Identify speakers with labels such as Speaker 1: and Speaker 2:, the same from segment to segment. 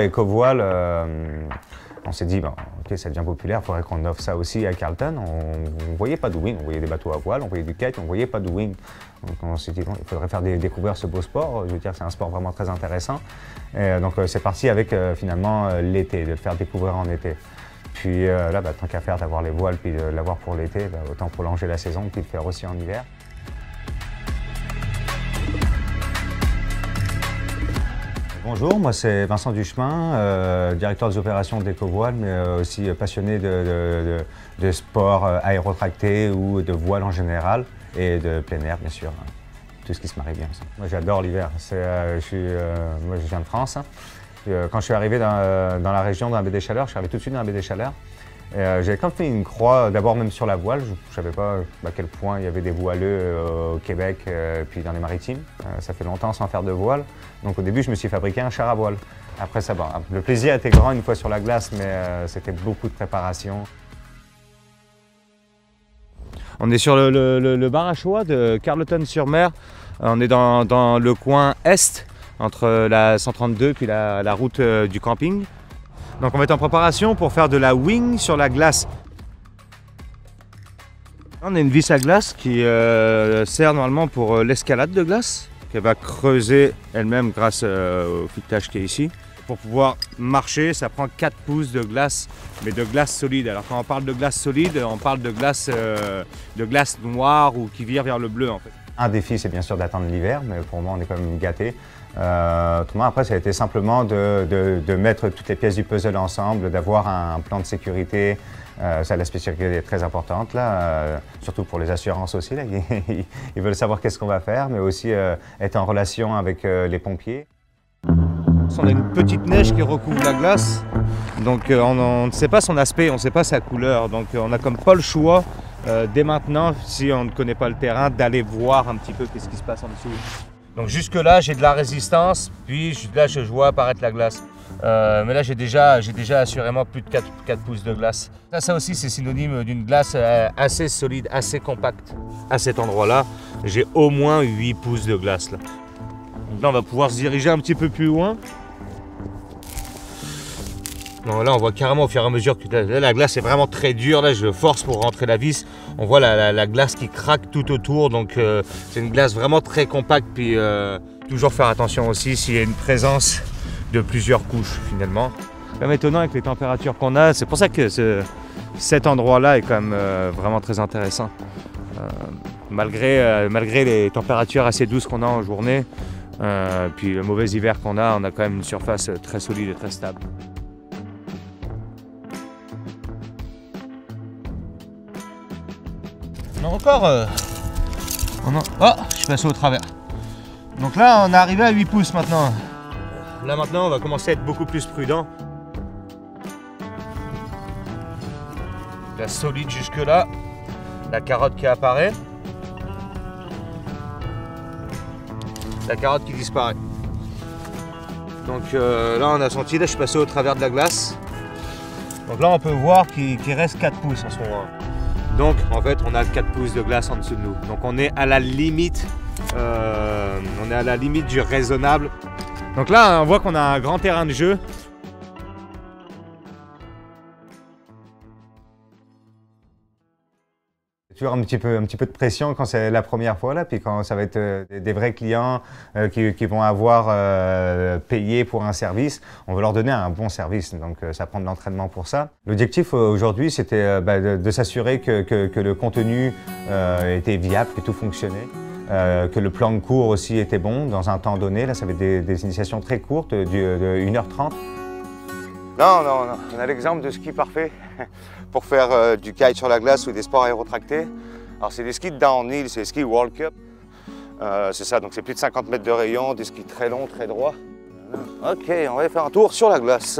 Speaker 1: EcoVoile, on s'est dit, bon, ok, ça devient populaire, il faudrait qu'on offre ça aussi à Carleton. On ne voyait pas de wing, on voyait des bateaux à voile, on voyait du kite, on ne voyait pas de wing. Donc on s'est dit, bon, il faudrait faire découvrir ce beau sport. Je veux dire, c'est un sport vraiment très intéressant. Et donc c'est parti avec finalement l'été, de le faire découvrir en été. Puis là, tant qu'à faire d'avoir les voiles puis de l'avoir pour l'été, autant prolonger la saison puis le faire aussi en hiver. Bonjour, moi c'est Vincent Duchemin, directeur des opérations d'EcoVoile, mais aussi passionné de sport aérotracté ou de voile en général et de plein air bien sûr, tout ce qui se marie bien. Moi j'adore l'hiver, moi je viens de France. Quand je suis arrivé dans la région de la baie des Chaleurs, je suis arrivé tout de suite dans la baie des Chaleurs. J'avais comme fait une croix, d'abord même sur la voile. Je ne savais pas à quel point il y avait des voileux au Québec puis dans les maritimes. Ça fait longtemps sans faire de voile. Donc au début, je me suis fabriqué un char à voile. Après ça, le plaisir était grand une fois sur la glace, mais c'était beaucoup de préparation. On est sur le bar à choix de Carleton-sur-Mer. On est dans le coin est, entre la 132 puis la route du camping. Donc on va être en préparation pour faire de la wing sur la glace. On a une vis à glace qui sert normalement pour l'escalade de glace, qu'elle va creuser elle-même grâce au filetage qui est ici. Pour pouvoir marcher, ça prend 4 pouces de glace, mais de glace solide. Alors quand on parle de glace solide, on parle de glace noire ou qui vire vers le bleu en fait. Un défi, c'est bien sûr d'attendre l'hiver, mais pour moi, on est quand même gâtés. Autrement, après, ça a été simplement de mettre toutes les pièces du puzzle ensemble, d'avoir un plan de sécurité. Ça, la sécurité est très importante, là, surtout pour les assurances aussi. Là. Ils veulent savoir qu'est-ce qu'on va faire, mais aussi être en relation avec les pompiers. On a une petite neige qui recouvre la glace, donc on ne sait pas son aspect, on ne sait pas sa couleur. Donc on n'a comme pas le choix, dès maintenant, si on ne connaît pas le terrain, d'aller voir un petit peu qu'est-ce qui se passe en dessous. Donc jusque là, j'ai de la résistance, puis là, je vois apparaître la glace. Mais là, j'ai déjà assurément plus de 4 pouces de glace. Ça aussi, c'est synonyme d'une glace assez solide, assez compacte. À cet endroit-là, j'ai au moins 8 pouces de glace. Là. Donc là, on va pouvoir se diriger un petit peu plus loin. Donc là, on voit carrément au fur et à mesure que la glace est vraiment très dure. Là, je force pour rentrer la vis. On voit la glace qui craque tout autour. Donc, c'est une glace vraiment très compacte. Puis, toujours faire attention aussi s'il y a une présence de plusieurs couches, finalement. C'est quand même étonnant avec les températures qu'on a. C'est pour ça que cet endroit-là est quand même vraiment très intéressant. Malgré les températures assez douces qu'on a en journée, puis le mauvais hiver qu'on a, on a quand même une surface très solide et très stable. Encore Oh, je suis passé au travers. Donc là, on est arrivé à 8 pouces maintenant. Là maintenant, on va commencer à être beaucoup plus prudent. La solide jusque là. La carotte qui apparaît. La carotte qui disparaît. Donc là, on a senti, là, je suis passé au travers de la glace. Donc là, on peut voir qu'il reste 4 pouces en ce moment. Donc en fait on a 4 pouces de glace en dessous de nous. Donc on est à la limite, du raisonnable. Donc là on voit qu'on a un grand terrain de jeu. Toujours un petit peu de pression quand c'est la première fois là, puis quand ça va être des vrais clients qui vont avoir payé pour un service, on veut leur donner un bon service, donc ça prend de l'entraînement pour ça. L'objectif aujourd'hui c'était de s'assurer que le contenu était viable, que tout fonctionnait, que le plan de cours aussi était bon dans un temps donné. Là ça va être des initiations très courtes de 1h30. Non, on a l'exemple de ski parfait pour faire du kite sur la glace ou des sports aérotractés. Alors c'est des skis de downhill, c'est des skis World Cup. C'est ça, donc c'est plus de 50 mètres de rayon, des skis très longs, très droits. Ok, on va aller faire un tour sur la glace.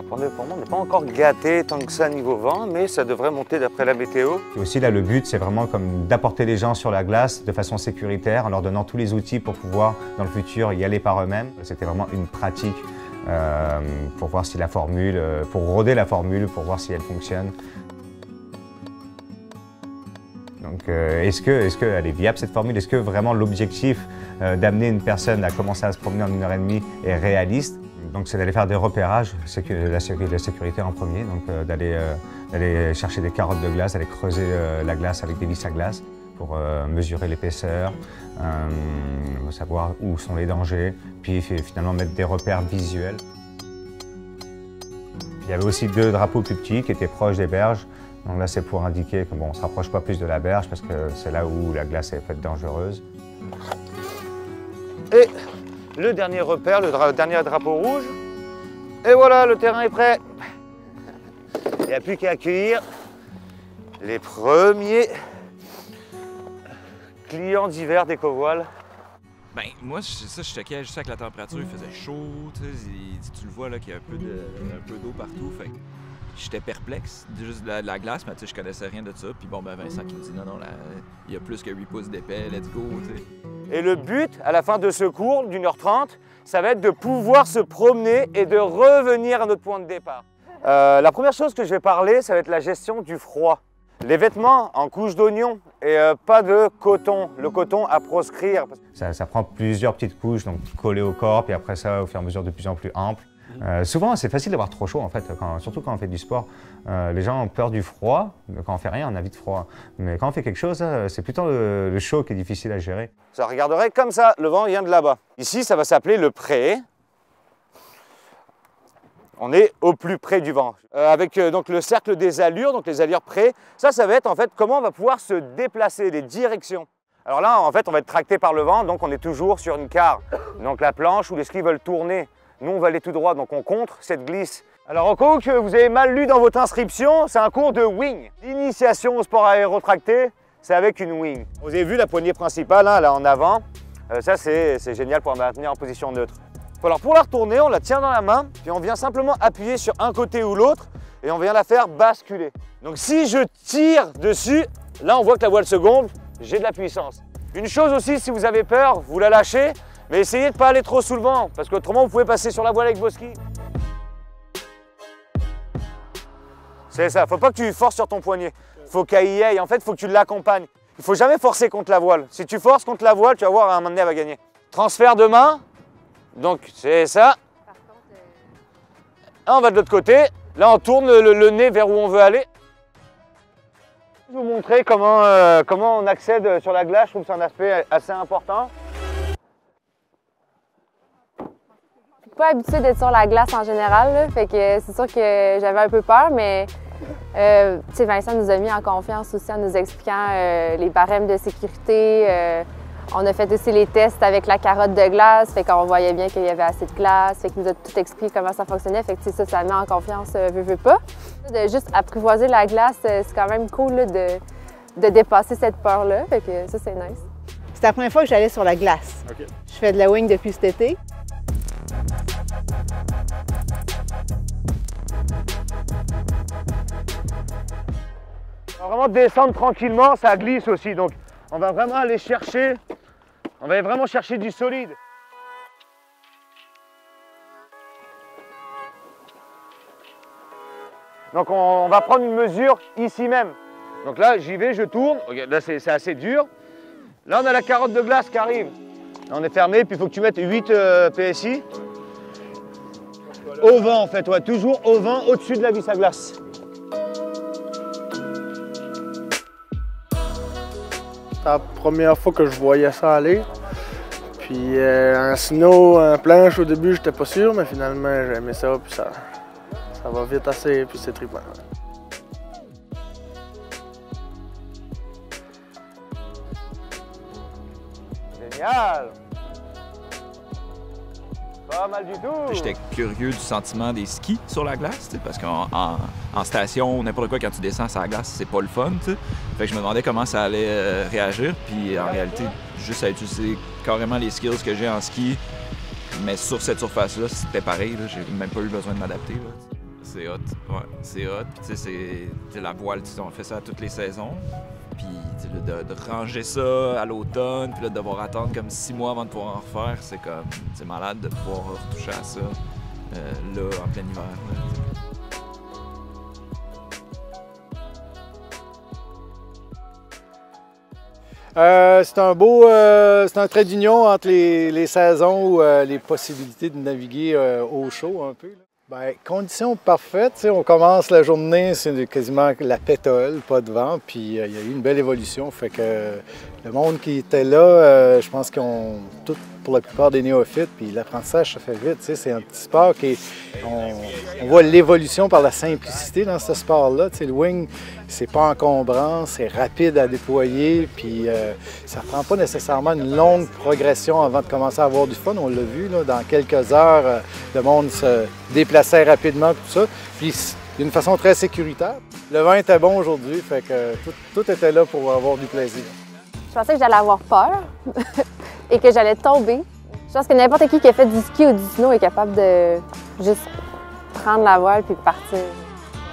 Speaker 1: Pour le moment, on n'est pas encore gâté tant que ça niveau vent, mais ça devrait monter d'après la météo. Et aussi là, le but, c'est vraiment comme d'apporter les gens sur la glace de façon sécuritaire en leur donnant tous les outils pour pouvoir, dans le futur, y aller par eux-mêmes. C'était vraiment une pratique. Pour voir si la formule, pour roder la formule, pour voir si elle fonctionne. Donc est-ce qu'elle est viable cette formule? Est-ce que vraiment l'objectif d'amener une personne à commencer à se promener en 1h30 est réaliste? Donc c'est d'aller faire des repérages, la sécurité en premier, donc d'aller chercher des carottes de glace, d'aller creuser la glace avec des vis à glace pour mesurer l'épaisseur, savoir où sont les dangers, puis finalement mettre des repères visuels. Il y avait aussi 2 drapeaux plus petits qui étaient proches des berges. Donc là, c'est pour indiquer qu'on ne se rapproche pas plus de la berge parce que c'est là où la glace peut être dangereuse. Et le dernier repère, le dernier drapeau rouge. Et voilà, le terrain est prêt. Il n'y a plus qu'à accueillir les premiers clients d'hiver d'Ecovoile.
Speaker 2: Ben, moi, je checkais juste avec la température, il faisait chaud, tu le vois là qu'il y a un peu d'eau partout, fait que j'étais perplexe, juste de la glace, mais tu sais, je connaissais rien de ça, puis bon, ben Vincent qui me dit non, il y a plus que 8 pouces d'épais, let's go, tu sais.
Speaker 1: Et le but, à la fin de ce cours d'1h30, ça va être de pouvoir se promener et de revenir à notre point de départ. La première chose que je vais parler, ça va être la gestion du froid. Les vêtements en couche d'oignon et pas de coton. Le coton à proscrire. Ça prend plusieurs petites couches, donc collées au corps, puis après ça, au fur et à mesure, de plus en plus ample. Souvent, c'est facile d'avoir trop chaud, en fait, surtout quand on fait du sport. Les gens ont peur du froid. Quand on fait rien, on a vite froid. Mais quand on fait quelque chose, c'est plutôt le chaud qui est difficile à gérer. Ça regarderait comme ça, le vent vient de là-bas. Ici, ça va s'appeler le pré. On est au plus près du vent. Avec donc le cercle des allures, donc les allures pré, ça va être en fait comment on va pouvoir se déplacer, les directions. Alors là, en fait, on va être tracté par le vent, donc on est toujours sur une carre. Donc la planche où les skis veulent tourner. Nous, on va aller tout droit, donc on contre cette glisse. Alors au cas où que vous avez mal lu dans votre inscription, c'est un cours de wing. L'initiation au sport aérotracté, c'est avec une wing. Vous avez vu la poignée principale, hein, là en avant. Ça, c'est génial pour la maintenir en position neutre. Alors pour la retourner, on la tient dans la main, puis on vient simplement appuyer sur un côté ou l'autre, et on vient la faire basculer. Donc si je tire dessus, là on voit que la voile se gonfle, j'ai de la puissance. Une chose aussi, si vous avez peur, vous la lâchez, mais essayez de ne pas aller trop sous le vent, parce qu'autrement vous pouvez passer sur la voile avec vos skis. C'est ça, faut pas que tu forces sur ton poignet. Faut qu'elle y aille, en fait, faut que tu l'accompagnes. Il faut jamais forcer contre la voile. Si tu forces contre la voile, tu vas voir, à un moment donné, elle va gagner. Transfert de main, donc c'est ça. Là, on va de l'autre côté. Là, on tourne le nez vers où on veut aller. Je vais vous montrer comment on accède sur la glace. Je trouve que c'est un aspect assez important.
Speaker 3: Je suis pas habituée d'être sur la glace en général, là, fait que c'est sûr que j'avais un peu peur, mais Vincent nous a mis en confiance aussi en nous expliquant les barèmes de sécurité. On a fait aussi les tests avec la carotte de glace, fait qu'on voyait bien qu'il y avait assez de glace, fait qu'il nous a tout expliqué comment ça fonctionnait, fait que ça met en confiance, veut pas. De juste apprivoiser la glace, c'est quand même cool là, de dépasser cette peur-là, fait que ça c'est nice.
Speaker 4: C'est la première fois que j'allais sur la glace. Okay. Je fais de la wing depuis cet été.
Speaker 1: On va vraiment descendre tranquillement, ça glisse aussi, donc on va vraiment aller chercher, du solide. Donc on va prendre une mesure ici même. Donc là, j'y vais, je tourne. Regarde, là, c'est assez dur. Là, on a la carotte de glace qui arrive. Là, on est fermé, puis il faut que tu mettes 8 PSI. Au vent, en fait, ouais, toujours au vent, au-dessus de la vis à glace.
Speaker 5: C'est la première fois que je voyais ça aller. Puis en snow, en planche, au début, j'étais pas sûr, mais finalement, j'ai aimé ça, puis ça va vite assez, puis c'est trippant.
Speaker 1: Génial! Pas mal du tout!
Speaker 2: J'étais curieux du sentiment des skis sur la glace, parce qu'en station, n'importe quoi, quand tu descends sur la glace, c'est pas le fun. T'sais. Fait que je me demandais comment ça allait réagir, puis en réalité, juste à utiliser carrément les skills que j'ai en ski, mais sur cette surface-là, c'était pareil, j'ai même pas eu besoin de m'adapter. C'est hot, ouais, c'est hot. Puis tu sais, c'est la voile, on fait ça à toutes les saisons. Puis de ranger ça à l'automne, puis là, de devoir attendre comme 6 mois avant de pouvoir en refaire, c'est malade de pouvoir retoucher à ça là, en plein hiver. Là,
Speaker 6: C'est un trait d'union entre les saisons ou les possibilités de naviguer au chaud un peu. Bien, conditions parfaites, on commence la journée, c'est quasiment la pétole, pas de vent, puis il y a eu une belle évolution. Fait que le monde qui était là, je pense qu'ils ont tout, pour la plupart des néophytes, puis l'apprentissage se fait vite. C'est un petit sport qui on voit l'évolution par la simplicité dans ce sport-là. Le wing, c'est pas encombrant, c'est rapide à déployer, puis ça ne prend pas nécessairement une longue progression avant de commencer à avoir du fun. On l'a vu, là, dans quelques heures, le monde se déplaçait rapidement, tout ça. Puis d'une façon très sécuritaire. Le vin était bon aujourd'hui, fait que tout était là pour avoir du plaisir.
Speaker 3: Je pensais que j'allais avoir peur et que j'allais tomber. Je pense que n'importe qui a fait du ski ou du snow est capable de juste prendre la voile puis partir.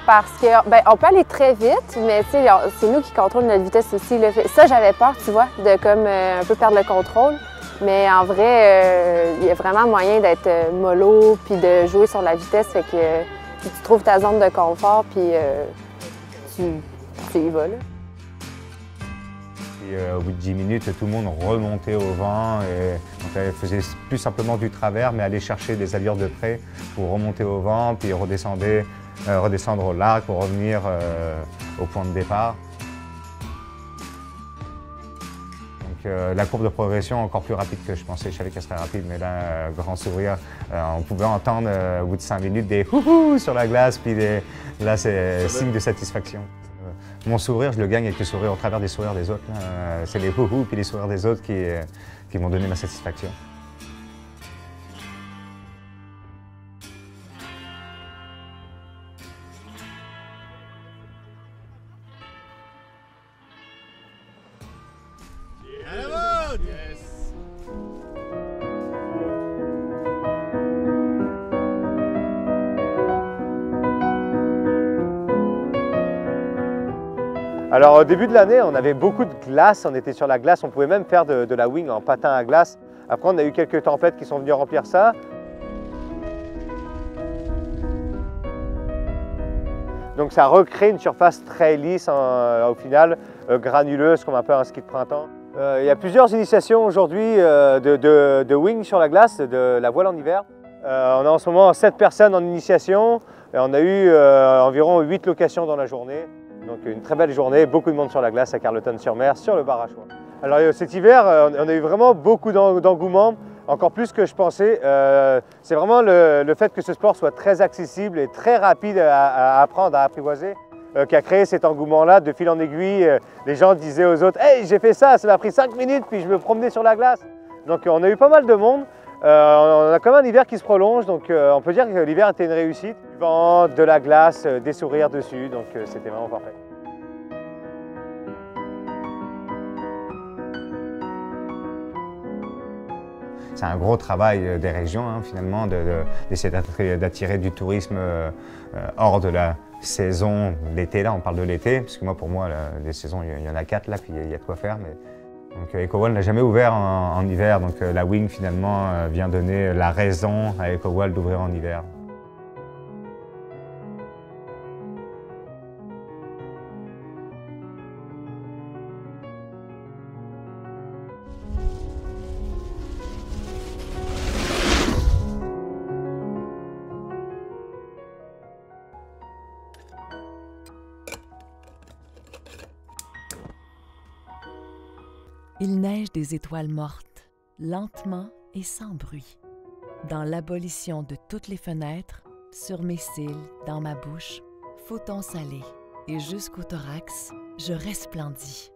Speaker 3: Parce que, bien, on peut aller très vite, mais c'est nous qui contrôlons notre vitesse aussi. Là. Ça, j'avais peur, tu vois, de comme un peu perdre le contrôle. Mais en vrai, il y a vraiment moyen d'être mollo puis de jouer sur la vitesse. Fait que tu trouves ta zone de confort puis tu y vas, là.
Speaker 1: Et, au bout de 10 minutes, tout le monde remontait au vent et donc, elle faisait plus simplement du travers, mais aller chercher des allures de près pour remonter au vent, puis redescendre au large pour revenir au point de départ. Donc, la courbe de progression encore plus rapide que je pensais. Je savais qu'elle serait rapide, mais là, grand sourire. On pouvait entendre au bout de 5 minutes des houhou sur la glace, puis là, c'est signe de satisfaction. Mon sourire, je le gagne avec le sourire au travers des sourires des autres. C'est les houhou puis les sourires des autres qui m'ont donné ma satisfaction. Alors au début de l'année, on avait beaucoup de glace, on était sur la glace, on pouvait même faire de la wing en patin à glace. Après on a eu quelques tempêtes qui sont venues remplir ça. Donc ça recrée une surface très lisse au final, granuleuse comme un peu un ski de printemps. Il y a plusieurs initiations aujourd'hui de wing sur la glace, de la voile en hiver. On a en ce moment 7 personnes en initiation et on a eu environ 8 locations dans la journée. Donc une très belle journée, beaucoup de monde sur la glace à Carleton-sur-Mer, sur le bar à Choix. Alors cet hiver, on a eu vraiment beaucoup d'engouement, encore plus que je pensais. C'est vraiment le fait que ce sport soit très accessible et très rapide à apprendre, à apprivoiser, qui a créé cet engouement-là. De fil en aiguille, les gens disaient aux autres « Hey, j'ai fait ça m'a pris 5 minutes, puis je me promenais sur la glace ». Donc on a eu pas mal de monde. On a quand même un hiver qui se prolonge, donc on peut dire que l'hiver était une réussite. Du vent, de la glace, des sourires dessus, donc c'était vraiment parfait. C'est un gros travail des régions, finalement, d'essayer d'attirer du tourisme hors de la saison, l'été. Là, on parle de l'été, parce que pour moi, les saisons, il y en a 4 là, puis il y a de quoi faire. Donc EcoWall n'a jamais ouvert en hiver, donc la wing finalement vient donner la raison à EcoWall d'ouvrir en hiver.
Speaker 7: Il neige des étoiles mortes, lentement et sans bruit. Dans l'abolition de toutes les fenêtres, sur mes cils, dans ma bouche, photon salé, et jusqu'au thorax, je resplendis.